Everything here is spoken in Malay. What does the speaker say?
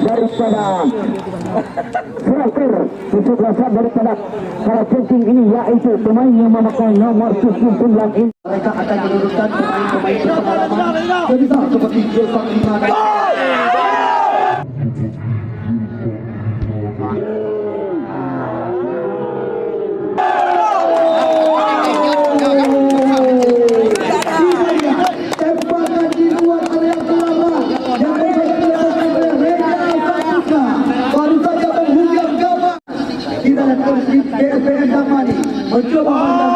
daripada striker 17 daripada para checking ini, yaitu pemain yang memakai nomor 9 ini. Mereka akan menurunkan pemain-pemain berpengalaman tidak seperti Jepang Imana. Mencoba